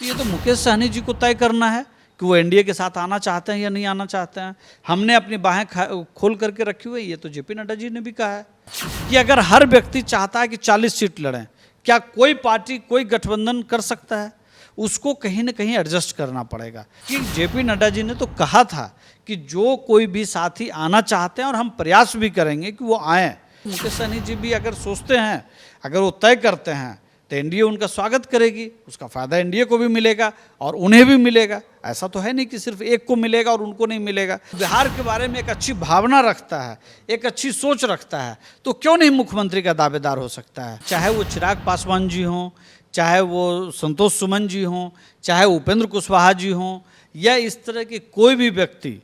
तो ये तो मुकेश सहनी जी को तय करना है कि वो एनडीए के साथ आना चाहते हैं या नहीं आना चाहते हैं। हमने अपनी बाहें खोल करके रखी हुई है। ये तो जेपी नड्डा जी ने भी कहा है कि अगर हर व्यक्ति चाहता है कि 40 सीट लड़ें, क्या कोई पार्टी कोई गठबंधन कर सकता है? उसको कहीं ना कहीं एडजस्ट करना पड़ेगा। कि जेपी नड्डा जी ने तो कहा था कि जो कोई भी साथी आना चाहते हैं और हम प्रयास भी करेंगे कि वो आएँ। मुकेश सहनी जी भी अगर सोचते हैं, अगर वो तय करते हैं तो एनडीए उनका स्वागत करेगी, उसका फ़ायदा एनडीए को भी मिलेगा और उन्हें भी मिलेगा। ऐसा तो है नहीं कि सिर्फ एक को मिलेगा और उनको नहीं मिलेगा। बिहार के बारे में एक अच्छी भावना रखता है, एक अच्छी सोच रखता है, तो क्यों नहीं मुख्यमंत्री का दावेदार हो सकता है? चाहे वो चिराग पासवान जी हों, चाहे वो संतोष सुमन जी हों, चाहे उपेंद्र कुशवाहा जी हों, या इस तरह के कोई भी व्यक्ति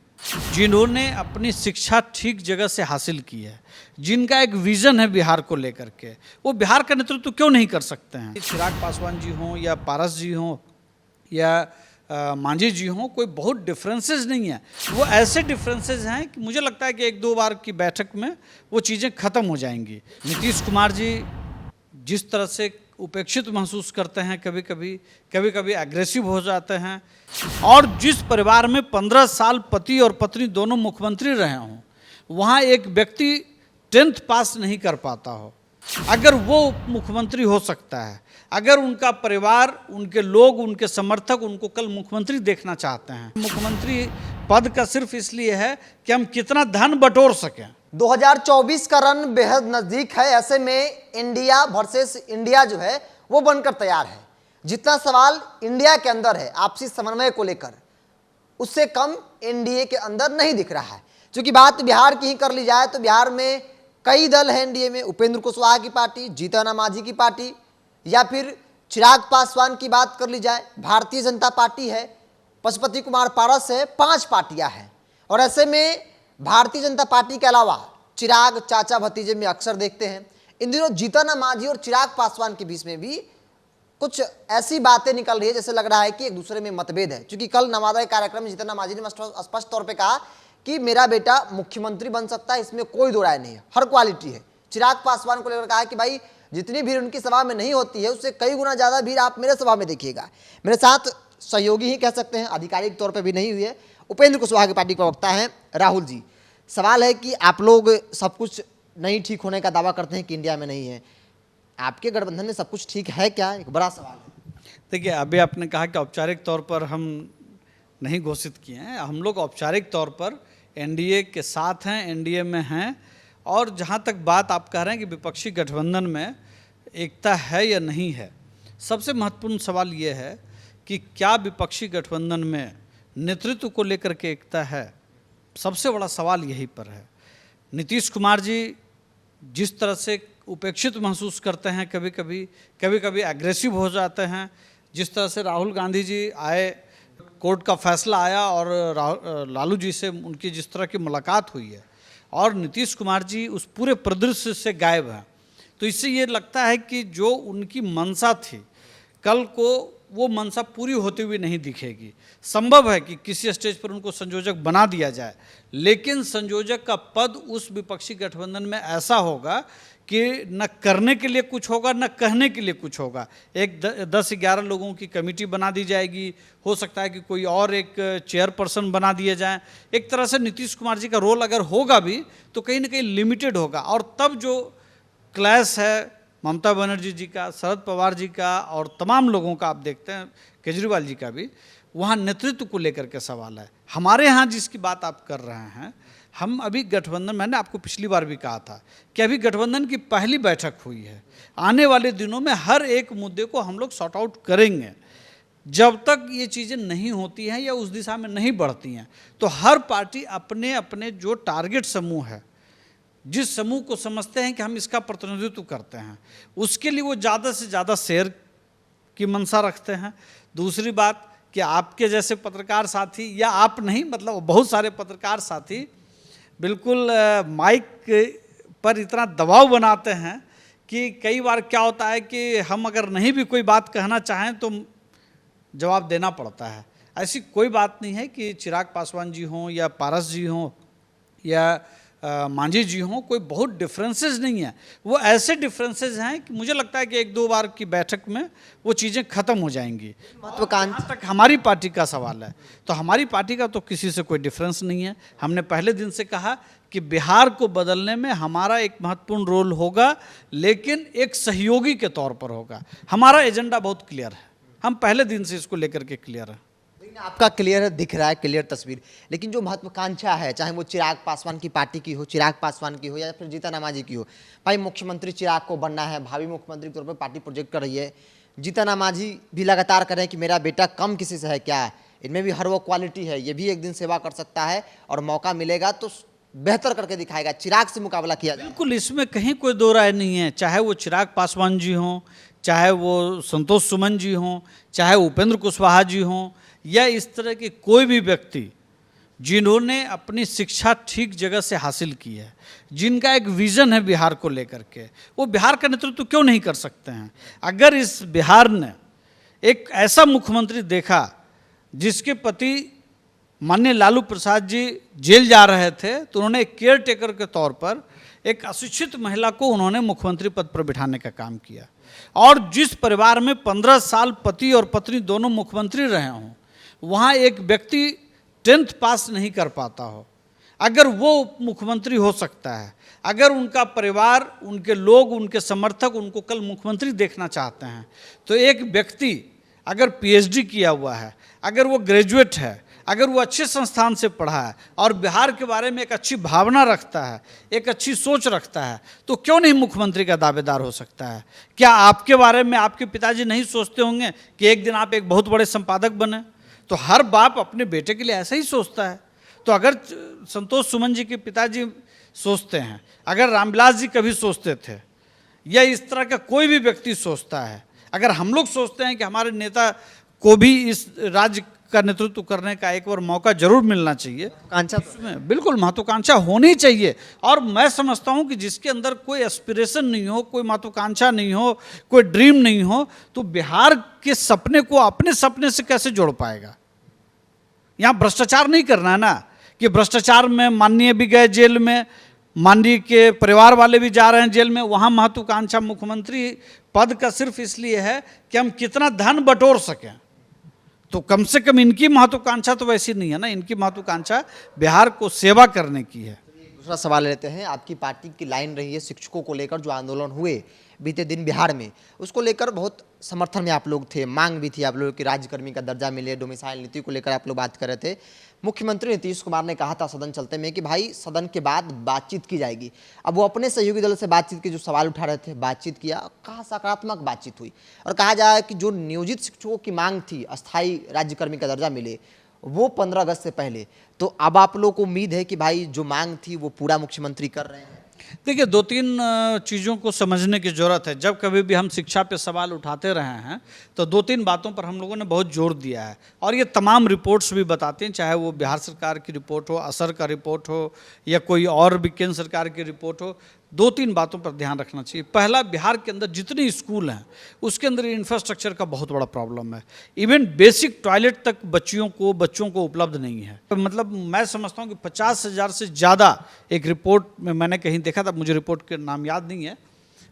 जिन्होंने अपनी शिक्षा ठीक जगह से हासिल की है, जिनका एक विज़न है बिहार को लेकर के, वो बिहार का नेतृत्व क्यों नहीं कर सकते हैं? चिराग पासवान जी हों या पारस जी हों या मांझी जी हों, कोई बहुत डिफरेंसेस नहीं है। वो ऐसे डिफरेंसेस हैं कि मुझे लगता है कि एक दो बार की बैठक में वो चीज़ें ख़त्म हो जाएंगी। नीतीश कुमार जी जिस तरह से उपेक्षित महसूस करते हैं, कभी कभी एग्रेसिव हो जाते हैं, और जिस परिवार में 15 साल पति और पत्नी दोनों मुख्यमंत्री रहे हों, वहाँ एक व्यक्ति 10th पास नहीं कर पाता हो, अगर वो मुख्यमंत्री हो सकता है, अगर उनका परिवार, उनके लोग, उनके समर्थक उनको कल मुख्यमंत्री देखना चाहते हैं। मुख्यमंत्री पद का सिर्फ इसलिए है कि हम कितना धन बटोर सकें। 2024 का रन बेहद नजदीक है। ऐसे में इंडिया वर्सेस इंडिया जो है वो बनकर तैयार है। जितना सवाल इंडिया के अंदर है आपसी समन्वय को लेकर, उससे कम एनडीए के अंदर नहीं दिख रहा है। क्योंकि बात बिहार की ही कर ली जाए तो बिहार में कई दल हैं एनडीए में। उपेंद्र कुशवाहा की पार्टी, जीतन राम मांझी की पार्टी, या फिर चिराग पासवान की बात कर ली जाए, भारतीय जनता पार्टी है, पशुपति कुमार पारस है, 5 पार्टियां हैं। और ऐसे में भारतीय जनता पार्टी के अलावा चिराग चाचा भतीजे में अक्सर देखते हैं। इन दिनों जीतन राम मांझी और चिराग पासवान के बीच में भी कुछ ऐसी बातें निकल रही है जैसे लग रहा है कि एक दूसरे में मतभेद है। क्योंकि कल नवादा के कार्यक्रम में जीतन राम मांझी ने स्पष्ट तौर पे कहा कि मेरा बेटा मुख्यमंत्री बन सकता है, इसमें कोई दो राय नहीं है, हर क्वालिटी है। चिराग पासवान को लेकर कहा कि भाई जितनी भीड़ उनकी सभा में नहीं होती है उससे कई गुना ज्यादा भीड़ आप मेरे सभा में देखिएगा। मेरे साथ सहयोगी ही कह सकते हैं, आधिकारिक तौर पर भी नहीं हुई है, उपेंद्र कुशवाहा की पार्टी के प्रवक्ता हैं राहुल जी। सवाल है कि आप लोग सब कुछ नहीं ठीक होने का दावा करते हैं कि इंडिया में नहीं है, आपके गठबंधन में सब कुछ ठीक है क्या? एक बड़ा सवाल है। देखिए, अभी आपने कहा कि औपचारिक तौर पर हम नहीं घोषित किए हैं। हम लोग औपचारिक तौर पर एनडीए के साथ हैं, एनडीए में हैं। और जहाँ तक बात आप कह रहे हैं कि विपक्षी गठबंधन में एकता है या नहीं है, सबसे महत्वपूर्ण सवाल ये है कि क्या विपक्षी गठबंधन में नेतृत्व को लेकर के एकता है? सबसे बड़ा सवाल यही पर है। नीतीश कुमार जी जिस तरह से उपेक्षित महसूस करते हैं, कभी कभी एग्रेसिव हो जाते हैं। जिस तरह से राहुल गांधी जी आए, कोर्ट का फैसला आया और लालू जी से उनकी जिस तरह की मुलाकात हुई है, और नीतीश कुमार जी उस पूरे परिदृश्य से गायब हैं, तो इससे ये लगता है कि जो उनकी मंशा थी, कल को वो मंशा पूरी होती हुई नहीं दिखेगी। संभव है कि किसी स्टेज पर उनको संयोजक बना दिया जाए, लेकिन संयोजक का पद उस विपक्षी गठबंधन में ऐसा होगा कि न करने के लिए कुछ होगा, न कहने के लिए कुछ होगा। एक 10-11 लोगों की कमेटी बना दी जाएगी, हो सकता है कि कोई और एक चेयरपर्सन बना दिए जाए। एक तरह से नीतीश कुमार जी का रोल अगर होगा भी तो कहीं ना कहीं लिमिटेड होगा। और तब जो क्लैश है ममता बनर्जी जी का, शरद पवार जी का और तमाम लोगों का, आप देखते हैं केजरीवाल जी का भी, वहाँ नेतृत्व को लेकर के सवाल है। हमारे यहाँ जिसकी बात आप कर रहे हैं, हम अभी गठबंधन, मैंने आपको पिछली बार भी कहा था कि अभी गठबंधन की पहली बैठक हुई है। आने वाले दिनों में हर एक मुद्दे को हम लोग सॉर्ट आउट करेंगे। जब तक ये चीज़ें नहीं होती हैं या उस दिशा में नहीं बढ़ती हैं, तो हर पार्टी अपने अपने जो टारगेट समूह है, जिस समूह को समझते हैं कि हम इसका प्रतिनिधित्व करते हैं, उसके लिए वो ज़्यादा से ज़्यादा शेयर की मंशा रखते हैं। दूसरी बात कि आपके जैसे पत्रकार साथी, या आप नहीं, मतलब बहुत सारे पत्रकार साथी बिल्कुल माइक पर इतना दबाव बनाते हैं कि कई बार क्या होता है कि हम अगर नहीं भी कोई बात कहना चाहें तो जवाब देना पड़ता है। ऐसी कोई बात नहीं है कि चिराग पासवान जी हों या पारस जी हों या मांझी जी हों, कोई बहुत डिफरेंसेस नहीं है। वो ऐसे डिफरेंसेस हैं कि मुझे लगता है कि 1-2 बार की बैठक में वो चीज़ें खत्म हो जाएंगी। महत्वाकांक्षी जहाँ तक हमारी पार्टी का सवाल है, तो हमारी पार्टी का तो किसी से कोई डिफरेंस नहीं है। हमने पहले दिन से कहा कि बिहार को बदलने में हमारा एक महत्वपूर्ण रोल होगा, लेकिन एक सहयोगी के तौर पर होगा। हमारा एजेंडा बहुत क्लियर है, हम पहले दिन से इसको लेकर के क्लियर हैं। लेकिन आपका क्लियर है, दिख रहा है क्लियर तस्वीर, लेकिन जो महत्वाकांक्षा है, चाहे वो चिराग पासवान की पार्टी की हो, चिराग पासवान की हो या फिर जीतन राम की हो, भाई मुख्यमंत्री चिराग को बनना है, भावी मुख्यमंत्री के तौर पर पार्टी प्रोजेक्ट कर रही है। जीतन राम भी लगातार कर रहे हैं कि मेरा बेटा कम किसी से है क्या, इनमें भी हर वो क्वालिटी है, ये भी एक दिन सेवा कर सकता है और मौका मिलेगा तो बेहतर करके दिखाएगा, चिराग से मुकाबला किया जाए। बिल्कुल, इसमें कहीं कोई दो राय नहीं है। चाहे वो चिराग पासवान जी हों, चाहे वो संतोष सुमन जी हों, चाहे उपेंद्र कुशवाहा जी हों, या इस तरह के कोई भी व्यक्ति जिन्होंने अपनी शिक्षा ठीक जगह से हासिल की है, जिनका एक विज़न है बिहार को लेकर के, वो बिहार का नेतृत्व क्यों नहीं कर सकते हैं। अगर इस बिहार ने एक ऐसा मुख्यमंत्री देखा जिसके पति माननीय लालू प्रसाद जी जेल जा रहे थे, तो उन्होंने एक केयर टेकर के तौर पर एक अशिक्षित महिला को उन्होंने मुख्यमंत्री पद पर बिठाने का काम किया। और जिस परिवार में 15 साल पति और पत्नी दोनों मुख्यमंत्री रहे हों, वहाँ एक व्यक्ति 10th पास नहीं कर पाता हो, अगर वो मुख्यमंत्री हो सकता है, अगर उनका परिवार, उनके लोग, उनके समर्थक उनको कल मुख्यमंत्री देखना चाहते हैं, तो एक व्यक्ति अगर PhD किया हुआ है, अगर वो ग्रेजुएट है, अगर वो अच्छे संस्थान से पढ़ा है और बिहार के बारे में एक अच्छी भावना रखता है, एक अच्छी सोच रखता है, तो क्यों नहीं मुख्यमंत्री का दावेदार हो सकता है। क्या आपके बारे में आपके पिताजी नहीं सोचते होंगे कि एक दिन आप एक बहुत बड़े संपादक बने? तो हर बाप अपने बेटे के लिए ऐसा ही सोचता है। तो अगर संतोष सुमन जी के पिताजी सोचते हैं, अगर रामविलास जी कभी सोचते थे, या इस तरह का कोई भी व्यक्ति सोचता है, अगर हम लोग सोचते हैं कि हमारे नेता को भी इस राज्य का नेतृत्व करने का एक बार मौका जरूर मिलना चाहिए, कांक्षा उसमें बिल्कुल महत्वाकांक्षा होनी चाहिए। और मैं समझता हूं कि जिसके अंदर कोई एस्पिरेशन नहीं हो, कोई महत्वाकांक्षा नहीं हो, कोई ड्रीम नहीं हो, तो बिहार के सपने को अपने सपने से कैसे जोड़ पाएगा। यहाँ भ्रष्टाचार नहीं करना है ना, कि भ्रष्टाचार में माननीय भी गए जेल में, माननीय के परिवार वाले भी जा रहे हैं जेल में। वहाँ महत्वाकांक्षा मुख्यमंत्री पद का सिर्फ इसलिए है कि हम कितना धन बटोर सकें। तो कम से कम इनकी महत्वाकांक्षा तो वैसी नहीं है ना, इनकी महत्वाकांक्षा बिहार को सेवा करने की है। दूसरा सवाल लेते हैं, आपकी पार्टी की लाइन रही है शिक्षकों को लेकर, जो आंदोलन हुए बीते दिन बिहार में, उसको लेकर बहुत समर्थन में आप लोग थे, मांग भी थी आप लोगों की राज्यकर्मी का दर्जा मिले, डोमिसाइल नीति को लेकर आप लोग बात कर रहे थे। मुख्यमंत्री नीतीश कुमार ने कहा था सदन चलते में कि भाई सदन के बाद बातचीत की जाएगी। अब वो अपने सहयोगी दल से बातचीत के जो सवाल उठा रहे थे, बातचीत किया, कहा सकारात्मक बातचीत हुई, और कहा जा रहा है कि जो नियोजित शिक्षकों की मांग थी अस्थायी राज्यकर्मी का दर्जा मिले, वो 15 अगस्त से पहले, तो अब आप लोग को उम्मीद है कि भाई जो मांग थी वो पूरा मुख्यमंत्री कर रहे हैं। देखिए, 2-3 चीज़ों को समझने की ज़रूरत है। जब कभी भी हम शिक्षा पे सवाल उठाते रहे हैं, तो 2-3 बातों पर हम लोगों ने बहुत जोर दिया है, और ये तमाम रिपोर्ट्स भी बताती हैं, चाहे वो बिहार सरकार की रिपोर्ट हो, असर का रिपोर्ट हो, या कोई और भी केंद्र सरकार की रिपोर्ट हो। 2-3 बातों पर ध्यान रखना चाहिए। पहला, बिहार के अंदर जितने स्कूल हैं उसके अंदर इंफ्रास्ट्रक्चर का बहुत बड़ा प्रॉब्लम है। इवन बेसिक टॉयलेट तक बच्चों को उपलब्ध नहीं है। मतलब मैं समझता हूँ कि 50,000 से ज़्यादा, एक रिपोर्ट में मैंने कहीं देखा था, मुझे रिपोर्ट के नाम याद नहीं है,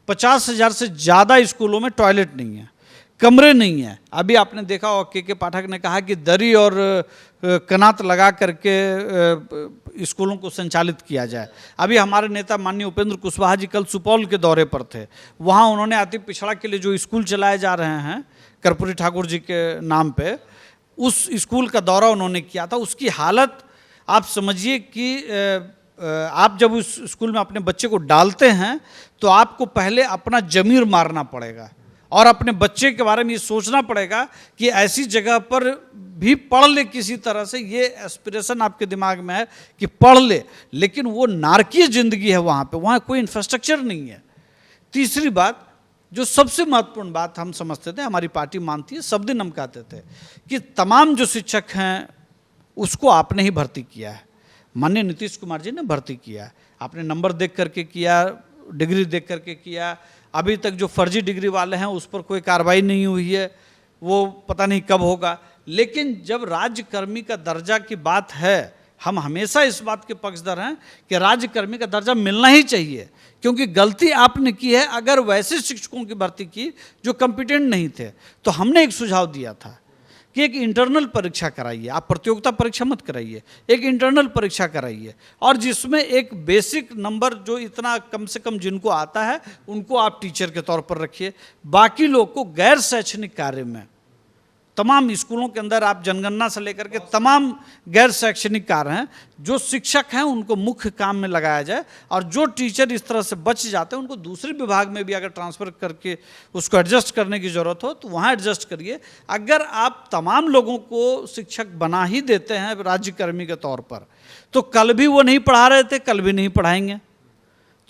50,000 से ज़्यादा स्कूलों में टॉयलेट नहीं है, कमरे नहीं है। अभी आपने देखा और के पाठक ने कहा कि दरी और कनात लगा करके स्कूलों को संचालित किया जाए। अभी हमारे नेता माननीय उपेंद्र कुशवाहा जी कल सुपौल के दौरे पर थे, वहाँ उन्होंने अति पिछड़ा के लिए जो स्कूल चलाए जा रहे हैं कर्पूरी ठाकुर जी के नाम पे, उस स्कूल का दौरा उन्होंने किया था। उसकी हालत आप समझिए कि आप जब उस स्कूल में अपने बच्चे को डालते हैं तो आपको पहले अपना जमीर मारना पड़ेगा और अपने बच्चे के बारे में ये सोचना पड़ेगा कि ऐसी जगह पर भी पढ़ ले किसी तरह से। ये एस्पिरेशन आपके दिमाग में है कि पढ़ ले, लेकिन वो नारकीय जिंदगी है वहाँ पे, वहाँ कोई इंफ्रास्ट्रक्चर नहीं है। तीसरी बात, जो सबसे महत्वपूर्ण बात हम समझते थे, हमारी पार्टी मानती है, सब दिन हम कहते थे कि तमाम जो शिक्षक हैं उसको आपने ही भर्ती किया है, माननीय नीतीश कुमार जी ने भर्ती किया है। आपने नंबर देख करके किया, डिग्री देख करके किया। अभी तक जो फर्जी डिग्री वाले हैं उस पर कोई कार्रवाई नहीं हुई है, वो पता नहीं कब होगा। लेकिन जब राज्यकर्मी का दर्जा की बात है, हम हमेशा इस बात के पक्षधर हैं कि राज्यकर्मी का दर्जा मिलना ही चाहिए, क्योंकि गलती आपने की है अगर वैसे शिक्षकों की भर्ती की जो कॉम्पिटेंट नहीं थे। तो हमने एक सुझाव दिया था कि एक इंटरनल परीक्षा कराइए, आप प्रतियोगिता परीक्षा मत कराइए, एक इंटरनल परीक्षा कराइए, और जिसमें एक बेसिक नंबर जो इतना कम से कम जिनको आता है उनको आप टीचर के तौर पर रखिए। बाकी लोग को गैर शैक्षणिक कार्य में, तमाम स्कूलों के अंदर आप जनगणना से लेकर के तमाम गैर शैक्षणिक कार्य हैं, जो शिक्षक हैं उनको मुख्य काम में लगाया जाए, और जो टीचर इस तरह से बच जाते हैं उनको दूसरे विभाग में भी अगर ट्रांसफ़र करके उसको एडजस्ट करने की ज़रूरत हो तो वहाँ एडजस्ट करिए। अगर आप तमाम लोगों को शिक्षक बना ही देते हैं राज्यकर्मी के तौर पर, तो कल भी वो नहीं पढ़ा रहे थे, कल भी नहीं पढ़ाएंगे।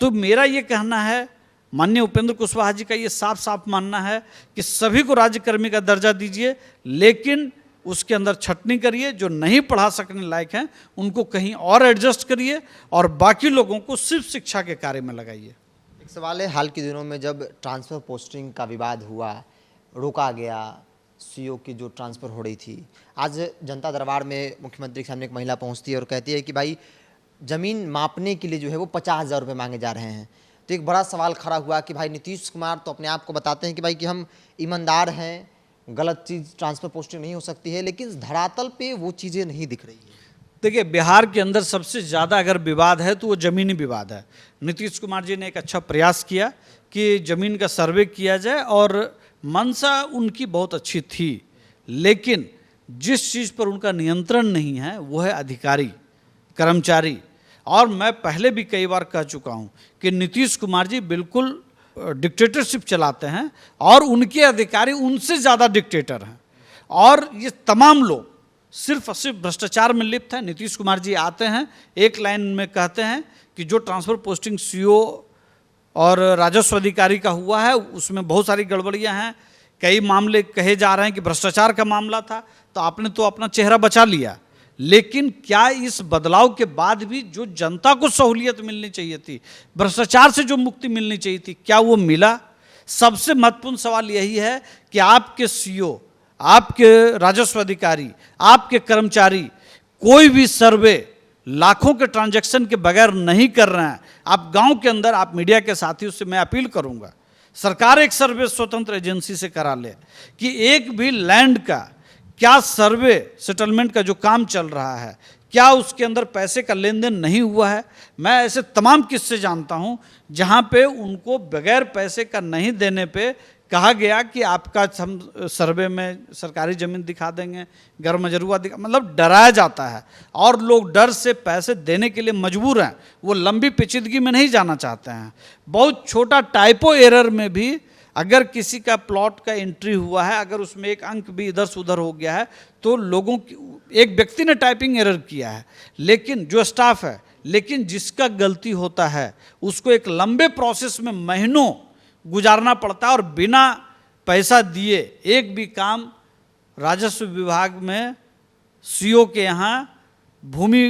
तो मेरा ये कहना है, माननीय उपेंद्र कुशवाहा जी का ये साफ साफ मानना है कि सभी को राज्यकर्मी का दर्जा दीजिए, लेकिन उसके अंदर छटनी करिए, जो नहीं पढ़ा सकने लायक हैं उनको कहीं और एडजस्ट करिए, और बाकी लोगों को सिर्फ शिक्षा के कार्य में लगाइए। एक सवाल है, हाल के दिनों में जब ट्रांसफ़र पोस्टिंग का विवाद हुआ, रोका गया, सीओ की जो ट्रांसफ़र हो रही थी, आज जनता दरबार में मुख्यमंत्री के सामने एक महिला पहुंचती है और कहती है कि भाई ज़मीन मापने के लिए जो है वो 50,000 रुपये मांगे जा रहे हैं। तो एक बड़ा सवाल खड़ा हुआ कि भाई नीतीश कुमार तो अपने आप को बताते हैं कि भाई कि हम ईमानदार हैं, गलत चीज़ ट्रांसफ़र पोस्टिंग नहीं हो सकती है, लेकिन धरातल पे वो चीज़ें नहीं दिख रही है। देखिए, बिहार के अंदर सबसे ज़्यादा अगर विवाद है तो वो ज़मीनी विवाद है। नीतीश कुमार जी ने एक अच्छा प्रयास किया कि ज़मीन का सर्वे किया जाए, और मंशा उनकी बहुत अच्छी थी, लेकिन जिस चीज़ पर उनका नियंत्रण नहीं है वो है अधिकारी, कर्मचारी। और मैं पहले भी कई बार कह चुका हूँ कि नीतीश कुमार जी बिल्कुल डिक्टेटरशिप चलाते हैं, और उनके अधिकारी उनसे ज़्यादा डिक्टेटर हैं, और ये तमाम लोग सिर्फ और सिर्फ भ्रष्टाचार में लिप्त हैं। नीतीश कुमार जी आते हैं, एक लाइन में कहते हैं कि जो ट्रांसफ़र पोस्टिंग सीओ और राजस्व अधिकारी का हुआ है उसमें बहुत सारी गड़बड़ियां हैं, कई मामले कहे जा रहे हैं कि भ्रष्टाचार का मामला था। तो आपने तो अपना चेहरा बचा लिया, लेकिन क्या इस बदलाव के बाद भी जो जनता को सहूलियत मिलनी चाहिए थी, भ्रष्टाचार से जो मुक्ति मिलनी चाहिए थी, क्या वो मिला? सबसे महत्वपूर्ण सवाल यही है कि आपके सीओ, आपके राजस्व अधिकारी, आपके कर्मचारी कोई भी सर्वे लाखों के ट्रांजैक्शन के बगैर नहीं कर रहे हैं। आप गांव के अंदर, आप मीडिया के साथियों से मैं अपील करूंगा, सरकार एक सर्वे स्वतंत्र एजेंसी से करा ले कि एक भी लैंड का क्या सर्वे सेटलमेंट का जो काम चल रहा है, क्या उसके अंदर पैसे का लेन देन नहीं हुआ है। मैं ऐसे तमाम किस्से जानता हूं जहां पे उनको बगैर पैसे का नहीं देने पे कहा गया कि आपका हम सर्वे में सरकारी ज़मीन दिखा देंगे, घर मजरूआ दिखा, मतलब डराया जाता है, और लोग डर से पैसे देने के लिए मजबूर हैं, वो लंबी पेचीदगी में नहीं जाना चाहते हैं। बहुत छोटा टाइपो एरर में भी अगर किसी का प्लॉट का एंट्री हुआ है, अगर उसमें एक अंक भी इधर से उधर हो गया है, तो लोगों की, एक व्यक्ति ने टाइपिंग एरर किया है, लेकिन जो स्टाफ है, लेकिन जिसका गलती होता है उसको एक लंबे प्रोसेस में महीनों गुजारना पड़ता है, और बिना पैसा दिए एक भी काम राजस्व विभाग में, सीओ के यहाँ, भूमि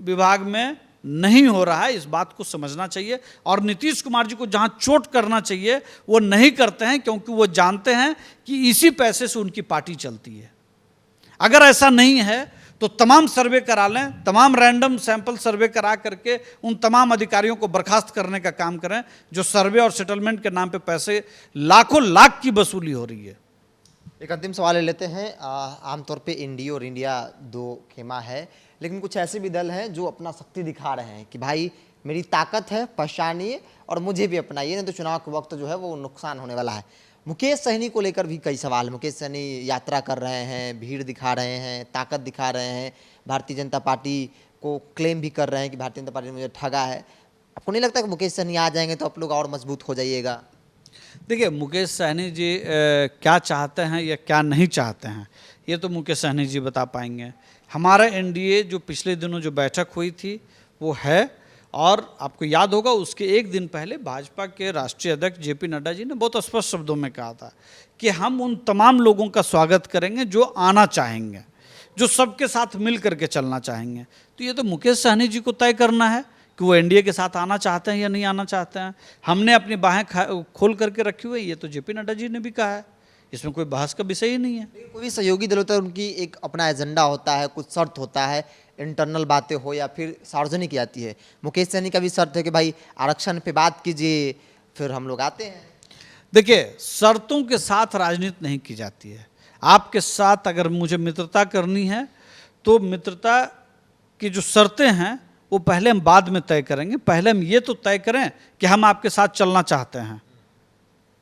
विभाग में नहीं हो रहा है। इस बात को समझना चाहिए, और नीतीश कुमार जी को जहाँ चोट करना चाहिए वो नहीं करते हैं, क्योंकि वो जानते हैं कि इसी पैसे से उनकी पार्टी चलती है। अगर ऐसा नहीं है तो तमाम सर्वे करा लें, तमाम रैंडम सैंपल सर्वे करा करके उन तमाम अधिकारियों को बर्खास्त करने का काम करें जो सर्वे और सेटलमेंट के नाम पे पैसे लाखों लाख की वसूली हो रही है। एक अंतिम सवाल ले लेते हैं। आमतौर पे एनडीए और इंडिया दो खेमा है, लेकिन कुछ ऐसे भी दल हैं जो अपना शक्ति दिखा रहे हैं कि भाई मेरी ताकत है, पहचानिए और मुझे भी अपनाइए, नहीं तो चुनाव के वक्त जो है वो नुकसान होने वाला है। मुकेश सहनी को लेकर भी कई सवाल। मुकेश सहनी यात्रा कर रहे हैं, भीड़ दिखा रहे हैं, ताकत दिखा रहे हैं, भारतीय जनता पार्टी को क्लेम भी कर रहे हैं कि भारतीय जनता पार्टी ने मुझे ठगा है। आपको नहीं लगता कि मुकेश सहनी आ जाएंगे तो आप लोग और मजबूत हो जाइएगा? देखिए, मुकेश सहनी जी क्या चाहते हैं या क्या नहीं चाहते हैं, ये तो मुकेश सहनी जी बता पाएंगे। हमारा एनडीए जो पिछले दिनों जो बैठक हुई थी वो है, और आपको याद होगा उसके एक दिन पहले भाजपा के राष्ट्रीय अध्यक्ष जेपी नड्डा जी ने बहुत स्पष्ट शब्दों में कहा था कि हम उन तमाम लोगों का स्वागत करेंगे जो आना चाहेंगे, जो सबके साथ मिल करके चलना चाहेंगे। तो ये तो मुकेश सहनी जी को तय करना है कि वो एनडीए के साथ आना चाहते हैं या नहीं आना चाहते हैं। हमने अपनी बाहें खोल करके रखी हुई है, ये तो जेपी नड्डा जी ने भी कहा है, इसमें कोई बहस का विषय ही नहीं है। कोई भी सहयोगी दल होता है, उनकी एक अपना एजेंडा होता है, कुछ शर्त होता है। इंटरनल बातें हो या फिर सार्वजनिक आती है। मुकेश सहनी का भी शर्त है कि भाई आरक्षण पे बात कीजिए, फिर हम लोग आते हैं। देखिए, शर्तों के साथ राजनीति नहीं की जाती है। आपके साथ अगर मुझे मित्रता करनी है तो मित्रता की जो शर्तें हैं वो पहले हम बाद में तय करेंगे। पहले हम ये तो तय करें कि हम आपके साथ चलना चाहते हैं।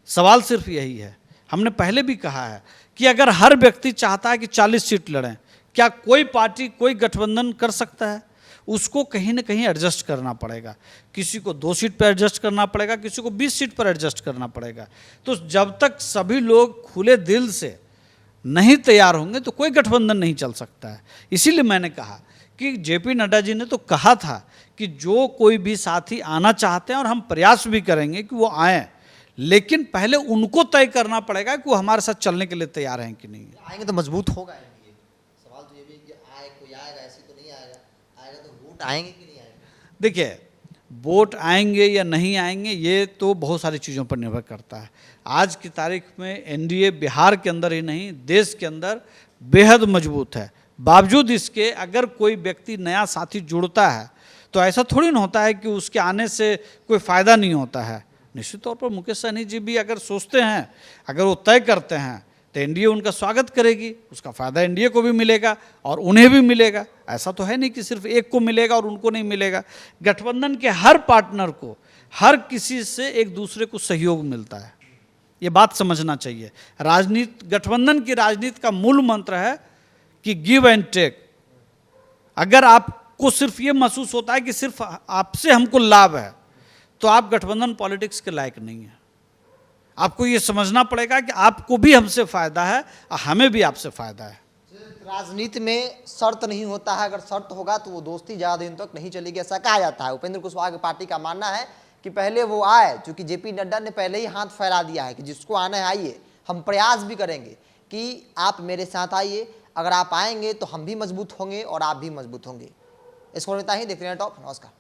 सवाल सिर्फ यही है। हमने पहले भी कहा है कि अगर हर व्यक्ति चाहता है कि 40 सीट लड़ें, क्या कोई पार्टी कोई गठबंधन कर सकता है? उसको कहीं ना कहीं एडजस्ट करना पड़ेगा। किसी को 2 सीट पर एडजस्ट करना पड़ेगा, किसी को 20 सीट पर एडजस्ट करना पड़ेगा। तो जब तक सभी लोग खुले दिल से नहीं तैयार होंगे तो कोई गठबंधन नहीं चल सकता है। इसीलिए मैंने कहा कि जेपी नड्डा जी ने तो कहा था कि जो कोई भी साथी आना चाहते हैं और हम प्रयास भी करेंगे कि वो आएँ, लेकिन पहले उनको तय करना पड़ेगा कि वो हमारे साथ चलने के लिए तैयार हैं कि नहीं। आएंगे तो मजबूत होगा एनडीए। सवाल तो ये भी है कि कोई आएगा, ऐसे तो नहीं आएगा। आएगा तो वोट आएंगे कि नहीं आएंगे? देखिए, वोट आएंगे या नहीं आएंगे ये तो बहुत सारी चीज़ों पर निर्भर करता है। आज की तारीख में एनडीए बिहार के अंदर ही नहीं देश के अंदर बेहद मजबूत है। बावजूद इसके अगर कोई व्यक्ति नया साथी जुड़ता है तो ऐसा थोड़ी ना होता है कि उसके आने से कोई फ़ायदा नहीं होता है। निश्चित तौर पर मुकेश सहनी जी भी अगर सोचते हैं, अगर वो तय करते हैं तो एनडीए उनका स्वागत करेगी। उसका फ़ायदा एनडीए को भी मिलेगा और उन्हें भी मिलेगा। ऐसा तो है नहीं कि सिर्फ एक को मिलेगा और उनको नहीं मिलेगा। गठबंधन के हर पार्टनर को, हर किसी से एक दूसरे को सहयोग मिलता है। ये बात समझना चाहिए। राजनीति, गठबंधन की राजनीति का मूल मंत्र है कि गिव एंड टेक। अगर आपको सिर्फ ये महसूस होता है कि सिर्फ आपसे हमको लाभ है तो आप गठबंधन पॉलिटिक्स के लायक नहीं है। आपको ये समझना पड़ेगा कि आपको भी हमसे फायदा है और हमें भी आपसे फायदा है। राजनीति में शर्त नहीं होता है, अगर शर्त होगा तो वो दोस्ती ज़्यादा दिन तक नहीं चलेगी, ऐसा कहा जाता है। उपेंद्र कुशवाहा की पार्टी का मानना है कि पहले वो आए, क्योंकि जेपी नड्डा ने पहले ही हाथ फैला दिया है कि जिसको आना है आइए। हम प्रयास भी करेंगे कि आप मेरे साथ आइए, अगर आप आएंगे तो हम भी मजबूत होंगे और आप भी मजबूत होंगे। इसको इतना ही। देखते हैं टॉप। नमस्कार।